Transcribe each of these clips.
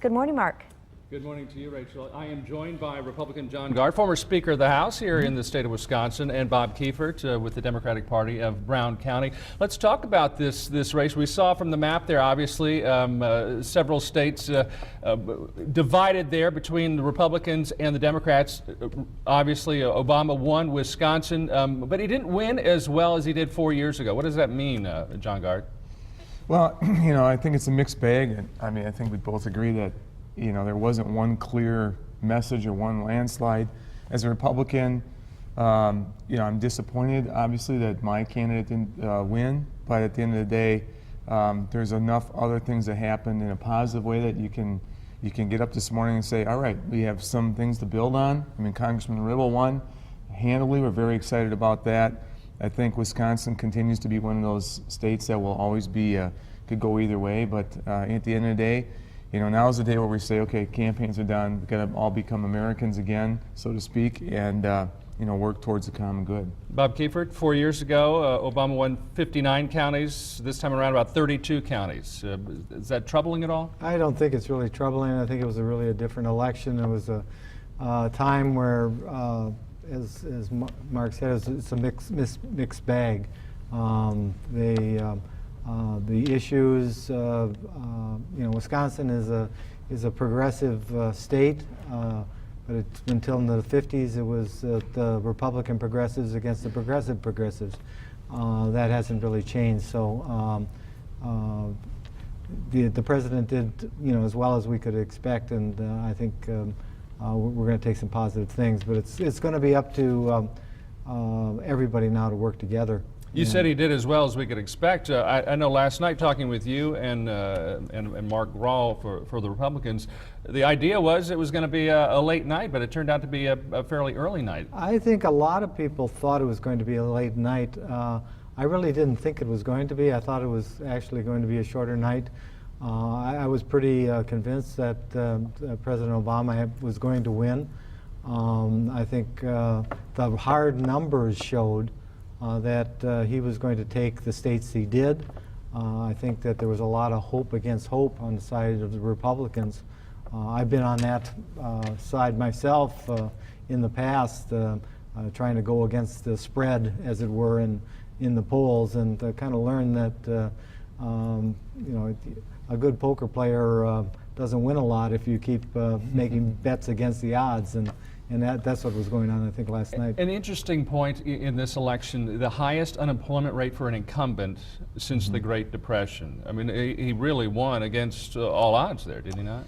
Good morning, Mark. Good morning to you, Rachel. I am joined by Republican John Guard, former Speaker of the House here in the state of Wisconsin, and Bob Kiefer with the Democratic Party of Brown County. Let's talk about this race. We saw from the map there, obviously, several states divided there between the Republicans and the Democrats. Obviously, Obama won Wisconsin, but he didn't win as well as he did 4 years ago. What does that mean, John Guard? Well, I think it's a mixed bag. I mean, I think we both agree that there wasn't one clear message or one landslide. As a Republican, I'm disappointed, obviously, that my candidate didn't win. But at the end of the day, there's enough other things that happened in a positive way that you can get up this morning and say, all right, we have some things to build on. I mean, Congressman Ribble won handily. We're very excited about that. I think Wisconsin continues to be one of those states that will always be, could go either way. But at the end of the day, now is the day where we say, okay, campaigns are done. We've got to all become Americans again, so to speak, and work towards the common good. Bob Kiefer, 4 years ago, Obama won 59 counties. This time around, about 32 counties. Is that troubling at all? I don't think it's really troubling. I think it was really a different election. It was a time where, as Mark said, it's a mixed bag. The issues, Wisconsin is a progressive state, but until in the 50s it was the Republican progressives against the progressive progressives. That hasn't really changed. So the president did, as well as we could expect, and I think we're going to take some positive things. But it's going to be up to everybody now to work together. You said he did as well as we could expect. I know last night talking with you and Mark Rawl for the Republicans, the idea was it was going to be a late night, but it turned out to be a fairly early night. I think a lot of people thought it was going to be a late night. I really didn't think it was going to be. I thought it was actually going to be a shorter night. I was pretty convinced that President Obama was going to win. I think the hard numbers showed that he was going to take the states he did. I think that there was a lot of hope against hope on the side of the Republicans. I've been on that side myself in the past, trying to go against the spread, as it were, in the polls, and kind of learned that a good poker player doesn't win a lot if you keep making bets against the odds. And that's what was going on, I think, last night. An interesting point in this election, the highest unemployment rate for an incumbent since the Great Depression. I mean, he really won against all odds there, did he not?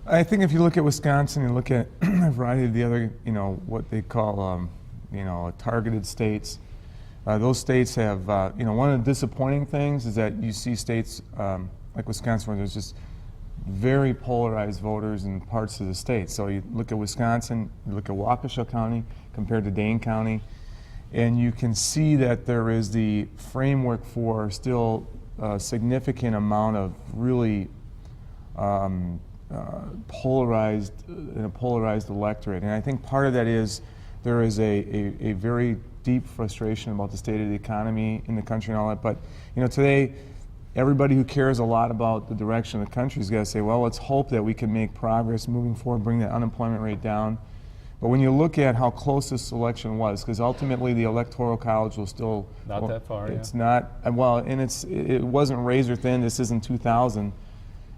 I think if you look at Wisconsin and look at a variety of the other, what they call, targeted states, those states have, one of the disappointing things is that you see states like Wisconsin where there's just very polarized voters in parts of the state. So you look at Wisconsin, you look at Waukesha County compared to Dane County, and you can see that there is the framework for still a significant amount of really polarized electorate. And I think part of that is there is a very deep frustration about the state of the economy in the country and all that. But today, everybody who cares a lot about the direction of the country has got to say, well, let's hope that we can make progress moving forward, bring that unemployment rate down. But when you look at how close this election was, because ultimately the Electoral College will still... Not that far, It's not, well, and it wasn't razor thin. This isn't 2000.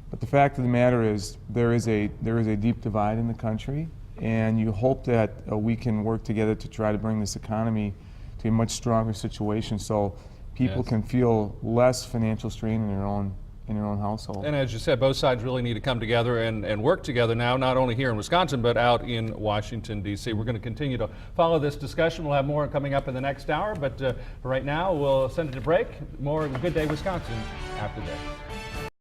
But the fact of the matter is there is a deep divide in the country, and you hope that we can work together to try to bring this economy to a much stronger situation. So people can feel less financial strain in their own household. And as you said, both sides really need to come together and work together now, not only here in Wisconsin, but out in Washington, D.C. We're going to continue to follow this discussion. We'll have more coming up in the next hour, but right now we'll send it to break. More Good Day Wisconsin after this.